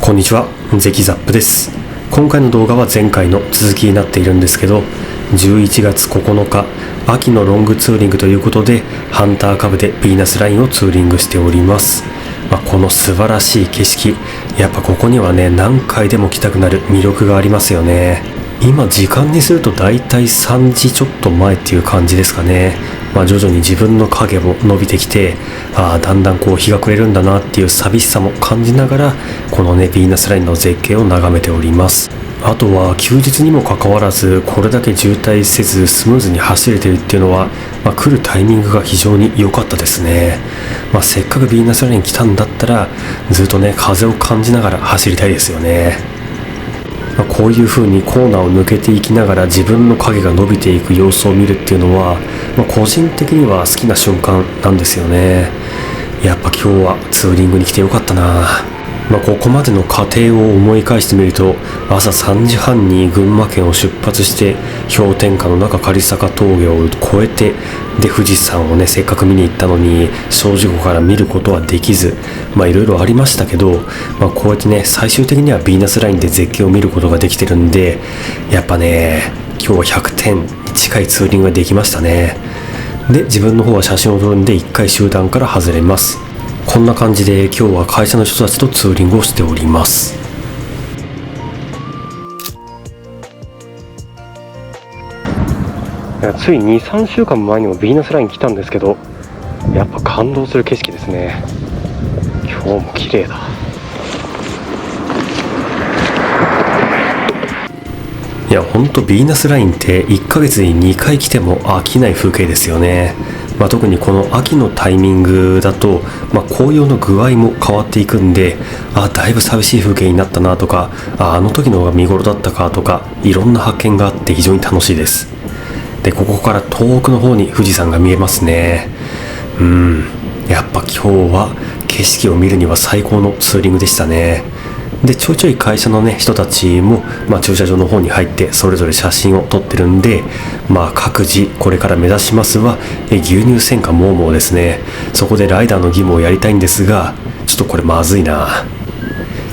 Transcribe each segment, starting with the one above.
こんにちは、ゼキザップです。今回の動画は前回の続きになっているんですけど、11月9日、秋のロングツーリングということで、ハンターカブでヴィーナスラインをツーリングしております。この素晴らしい景色、やっぱここにはね、何回でも来たくなる魅力がありますよね。今時間にするとだいたい3時ちょっと前っていう感じですかね。徐々に自分の影も伸びてきて、だんだん日が暮れるんだなっていう寂しさも感じながら、このね、ヴィーナスラインの絶景を眺めております。あとは休日にもかかわらず、これだけ渋滞せずスムーズに走れてるっていうのは、来るタイミングが非常に良かったですね。せっかくヴィーナスライン来たんだったら、ずっとね、風を感じながら走りたいですよね。こういう風にコーナーを抜けていきながら自分の影が伸びていく様子を見るっていうのは、個人的には好きな瞬間なんですよね。やっぱ今日はツーリングに来てよかったな。ここまでの過程を思い返してみると、朝3時半に群馬県を出発して氷点下の中狩坂峠を越えて、で富士山をねせっかく見に行ったのに正直から見ることはできず、いろいろありましたけど、こうやってね最終的にはヴィーナスラインで絶景を見ることができてるんで、やっぱね今日は100点に近いツーリングができましたね。で自分の方は写真を撮るんで1回集団から外れます。こんな感じで今日は会社の人たちとツーリングをしております。つい 2,3 週間前にもヴィーナスライン来たんですけど、やっぱ感動する景色ですね。今日も綺麗だ。いやほんとヴィーナスラインって1ヶ月に2回来ても飽きない風景ですよね。特にこの秋のタイミングだと、紅葉の具合も変わっていくんで、だいぶ寂しい風景になったなとか、あの時の方が見頃だったかとか、いろんな発見があって非常に楽しいです。でここから遠くの方に富士山が見えますね。やっぱ今日は景色を見るには最高のツーリングでしたね。でちょいちょい会社のね人たちも、駐車場の方に入ってそれぞれ写真を撮ってるんで、各自これから目指しますは牛乳戦火モーモーですね。そこでライダーの義務をやりたいんですが、ちょっとこれまずいな。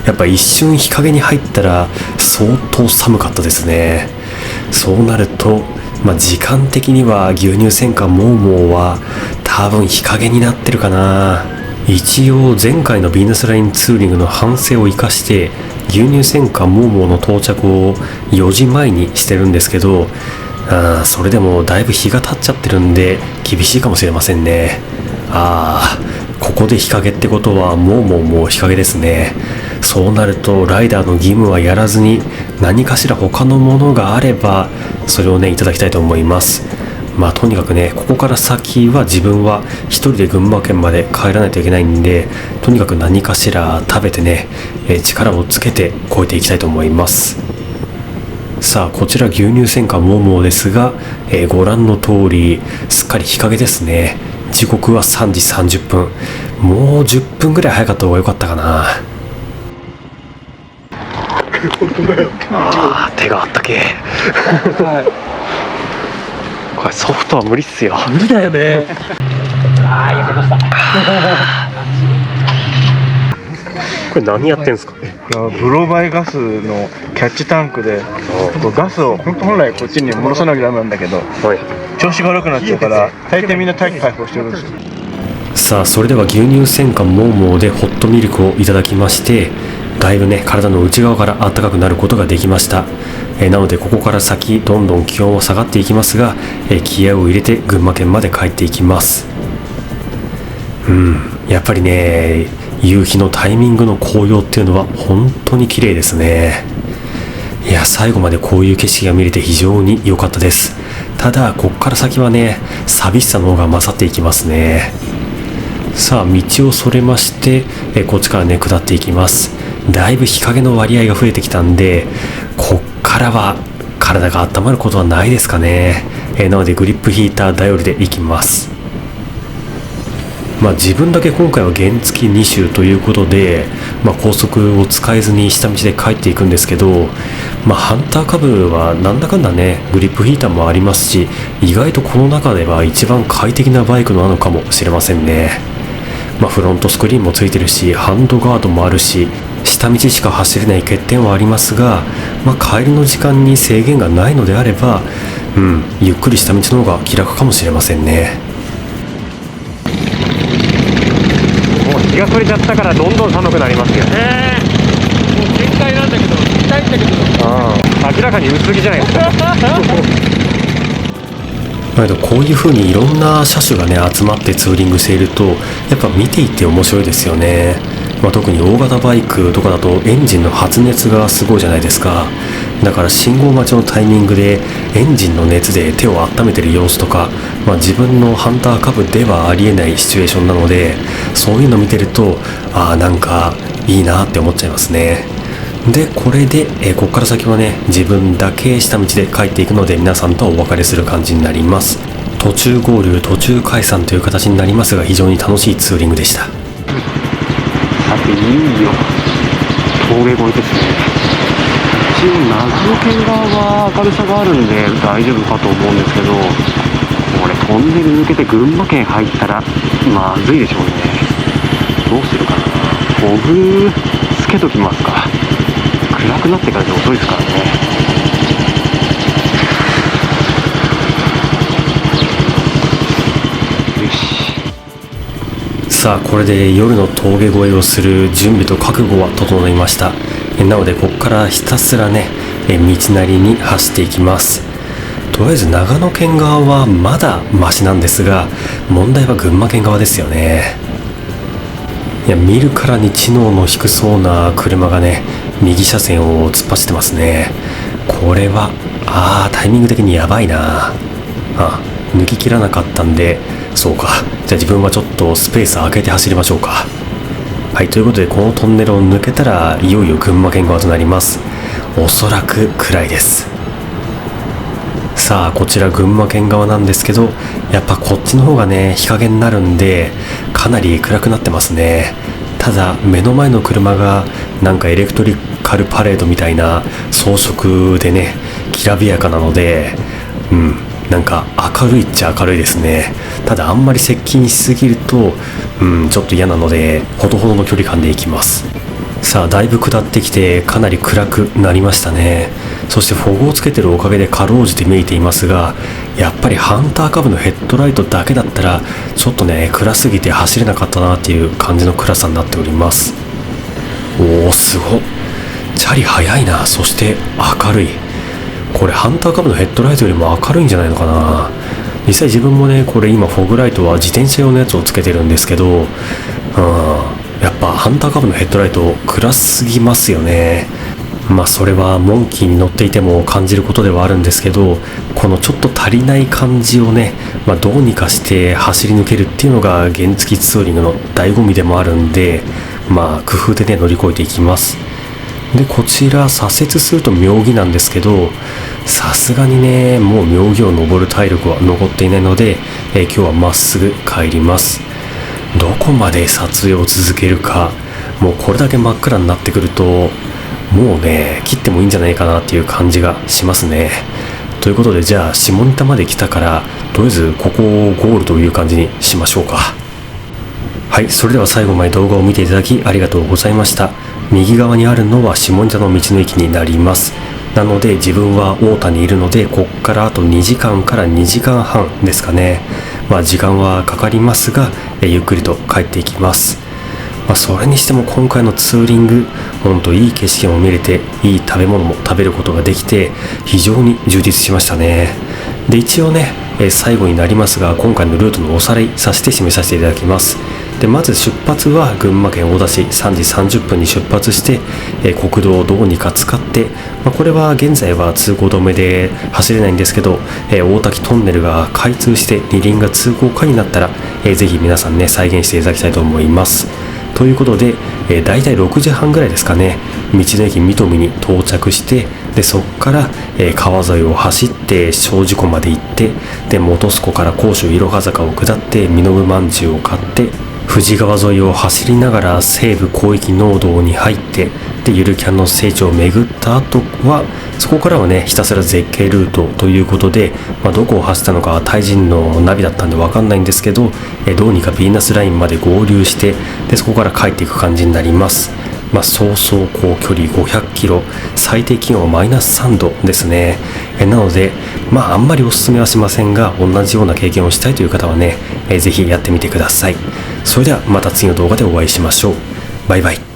やっぱ一瞬日陰に入ったら相当寒かったですね。そうなると時間的には牛乳戦火モーモーは多分日陰になってるかな。一応前回のヴィーナスラインツーリングの反省を生かして牛乳戦火モーモーの到着を4時前にしてるんですけど、それでもだいぶ日が経っちゃってるんで厳しいかもしれませんね。ここで日陰ってことはモーモーも日陰ですね。そうなるとライダーの義務はやらずに何かしら他のものがあればそれをねいただきたいと思います。とにかくねここから先は自分は一人で群馬県まで帰らないといけないんで、とにかく何かしら食べてね、力をつけて越えていきたいと思います。さあこちら牛乳戦火モーモーですが、ご覧の通りすっかり日陰ですね。時刻は3時30分。もう10分ぐらい早かった方が良かったかな。手があったけこれソフトは無理っすよ。無理だよね。やりました。これ何やってんすか？ブロバイガスのキャッチタンクでガスを本来こっちに戻さなきゃダメなんだけど、調子が悪くなっちゃうから大抵みんな大気解放してるんですよ。さあそれでは牛乳戦火モーモーでホットミルクをいただきまして、だいぶね体の内側から暖かくなることができました。なのでここから先どんどん気温は下がっていきますが、気合を入れて群馬県まで帰っていきます。やっぱりね夕日のタイミングの紅葉っていうのは本当に綺麗ですね。いや最後までこういう景色が見れて非常に良かったです。ただこっから先はね寂しさの方が勝っていきますね。さあ道をそれまして、こっちからね下っていきます。だいぶ日陰の割合が増えてきたんで、こっからは体が温まることはないですかね。なのでグリップヒーター頼りでいきます。自分だけ今回は原付2周ということで、高速を使えずに下道で帰っていくんですけど、ハンターカブはなんだかんだねグリップヒーターもありますし、意外とこの中では一番快適なバイクなのかもしれませんね。フロントスクリーンもついてるし、ハンドガードもあるし、下道しか走れない欠点はありますが、帰りの時間に制限がないのであれば、ゆっくりした道の方が気楽かもしれませんね。もう日が暮れちゃったからどんどん寒くなりますよね。もう限界なんだけど、痛いんだけど。明らかに薄着じゃないですか。こういう風にいろんな車種がね集まってツーリングしているとやっぱ見ていて面白いですよね。特に大型バイクとかだとエンジンの発熱がすごいじゃないですか。だから信号待ちのタイミングでエンジンの熱で手を温めてる様子とか、自分のハンター株ではありえないシチュエーションなので、そういうの見てるとなんかいいなって思っちゃいますね。でこれで、ここから先はね自分だけ下道で帰っていくので皆さんとはお別れする感じになります。途中合流途中解散という形になりますが、非常に楽しいツーリングでした。さていよいよ峠越えですね。一応長野県側は明るさがあるんで大丈夫かと思うんですけど、これトンネル抜けて群馬県入ったらまずいでしょうね。どうするかな。フォグつけときますか。暗くなってからで遅いですからね。よし。さあこれで夜の峠越えをする準備と覚悟は整いました。なのでここからひたすらね道なりに走っていきます。とりあえず長野県側はまだマシなんですが、問題は群馬県側ですよね。見るからに知能の低そうな車がね右車線を突っ走ってますね。これはタイミング的にやばいな。抜き切らなかったんで、そうか、じゃあ自分はちょっとスペース空けて走りましょうか。はい、ということでこのトンネルを抜けたらいよいよ群馬県側となります。おそらく暗いです。さあこちら群馬県側なんですけど、やっぱこっちの方がね日陰になるんでかなり暗くなってますね。ただ目の前の車がなんかエレクトリカルパレードみたいな装飾でねきらびやかなので、なんか明るいっちゃ明るいですね。ただあんまり接近しすぎるとちょっと嫌なのでほどほどの距離感で行きます。さあだいぶ下ってきてかなり暗くなりましたね。そしてフォグをつけてるおかげでかろうじて見えていますが、やっぱりハンター株のヘッドライトだけだったらちょっとね暗すぎて走れなかったなっていう感じの暗さになっております。すごっ、チャリ速いな。そして明るい。これハンター株のヘッドライトよりも明るいんじゃないのかな。実際自分もねこれ今フォグライトは自転車用のやつをつけてるんですけど、やっぱハンター株のヘッドライト暗すぎますよね。それはモンキーに乗っていても感じることではあるんですけど、このちょっと足りない感じをね、どうにかして走り抜けるっていうのが原付ツーリングの醍醐味でもあるんで、工夫でね乗り越えていきます。でこちら左折すると妙義なんですけど、さすがにねもう妙義を登る体力は残っていないので、今日はまっすぐ帰ります。どこまで撮影を続けるか、もうこれだけ真っ暗になってくるともうね切ってもいいんじゃないかなっていう感じがしますね。ということでじゃあ下仁田まで来たからとりあえずここをゴールという感じにしましょうか。はい、それでは最後まで動画を見ていただきありがとうございました。右側にあるのは下仁田の道の駅になります。なので自分は大田にいるのでこっからあと2時間から2時間半ですかね。時間はかかりますがゆっくりと帰っていきます。それにしても今回のツーリングほんといい景色も見れていい食べ物も食べることができて非常に充実しましたね。で一応ね最後になりますが今回のルートのおさらいさせて締めさせていただきます。でまず出発は群馬県大田市3時30分に出発して、国道をどうにか使って、これは現在は通行止めで走れないんですけど、大滝トンネルが開通して二輪が通行可になったら、ぜひ皆さんね再現していただきたいと思います。ということで、だいたい6時半ぐらいですかね、道の駅三富に到着して、でそこから、川沿いを走って小路湖まで行って、で本栖湖から甲州いろは坂を下って身延まんじゅうを買って、富士川沿いを走りながら西部広域農道に入って、でゆるキャンの聖地を巡った後はそこからはねひたすら絶景ルートということで、どこを走ったのか対人のナビだったんで分かんないんですけど、どうにかヴィーナスラインまで合流して、でそこから帰っていく感じになります。総走行距離500キロ、最低気温はマイナス3度ですね。なので、あんまりおすすめはしませんが、同じような経験をしたいという方はね、ぜひやってみてください。それではまた次の動画でお会いしましょう。バイバイ。